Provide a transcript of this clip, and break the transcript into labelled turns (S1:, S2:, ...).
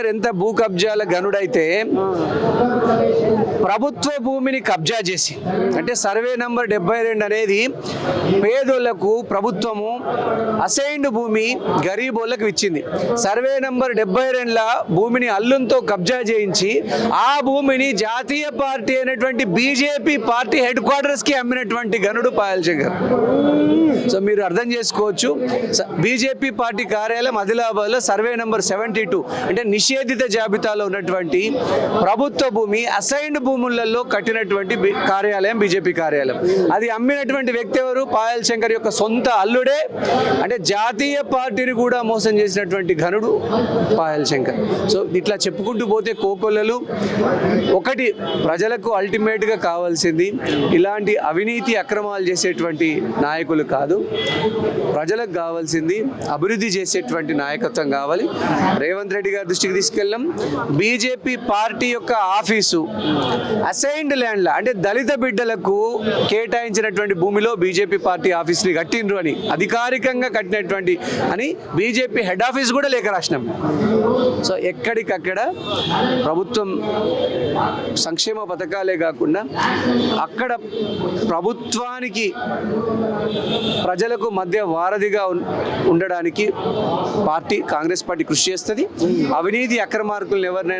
S1: ఎంత భూ కబ్జాల గనుడైతే ప్రభుత్వ భూమిని కబ్జా చేసి అంటే సర్వే నంబర్ 72 అనేది పేదోళ్లకు ప్రభుత్వము అసైన్డ్ భూమి గరీబోళ్లకు ఇచ్చింది. సర్వే నంబర్ 72ల భూమిని అల్లుంతో కబ్జా చేయించి ఆ భూమిని జాతీయ పార్టీ అయినటువంటి బీజేపీ పార్టీ హెడ్ క్వార్టర్స్కి అమ్మినటువంటి గనుడు పాయల్ శంకర్. సో మీరు అర్థం చేసుకోవచ్చు, బీజేపీ పార్టీ కార్యాలయం ఆదిలాబాద్లో సర్వే నంబర్ 72 అంటే నిషేధిత జాబితాలో ఉన్నటువంటి ప్రభుత్వ భూమి అసైన్డ్ భూములలో కట్టినటువంటి కార్యాలయం బీజేపీ కార్యాలయం. అది అమ్మినటువంటి వ్యక్తి ఎవరు? పాయల్ శంకర్ యొక్క సొంత అల్లుడే. అంటే జాతీయ పార్టీని కూడా మోసం చేసినటువంటి ఘనుడు పాయల్ శంకర్. సో ఇట్లా చెప్పుకుంటూ పోతే కోకొల్లలు. ఒకటి, ప్రజలకు అల్టిమేట్గా కావాల్సింది ఇలాంటి అవినీతి అక్రమాలు చేసేటువంటి నాయకులు కాదు, ప్రజలకు కావాల్సింది అభివృద్ధి చేసేటువంటి నాయకత్వం కావాలి. రేవంత్ రెడ్డి గారి దృష్టికి తీసుకెళ్ళాం. బీజేపీ పార్టీ యొక్క ఆఫీసు అసైన్డ్ ల్యాండ్ల అంటే దళిత బిడ్డలకు కేటాయించినటువంటి భూమిలో బీజేపీ పార్టీ ఆఫీస్ని కట్టిండ్రు అని అధికారికంగా కట్టినటువంటి అని బీజేపీ హెడ్ ఆఫీస్ కూడా లేఖ రాసినాం. సో ఎక్కడికక్కడ ప్రభుత్వం సంక్షేమ పథకాలే కాకుండా అక్కడ ప్రభుత్వానికి ప్రజలకు మధ్య వారధిగా ఉండడానికి కాంగ్రెస్ పార్టీ కృషి చేస్తుంది. అవినీతి అక్రమార్కులను ఎవరినైనా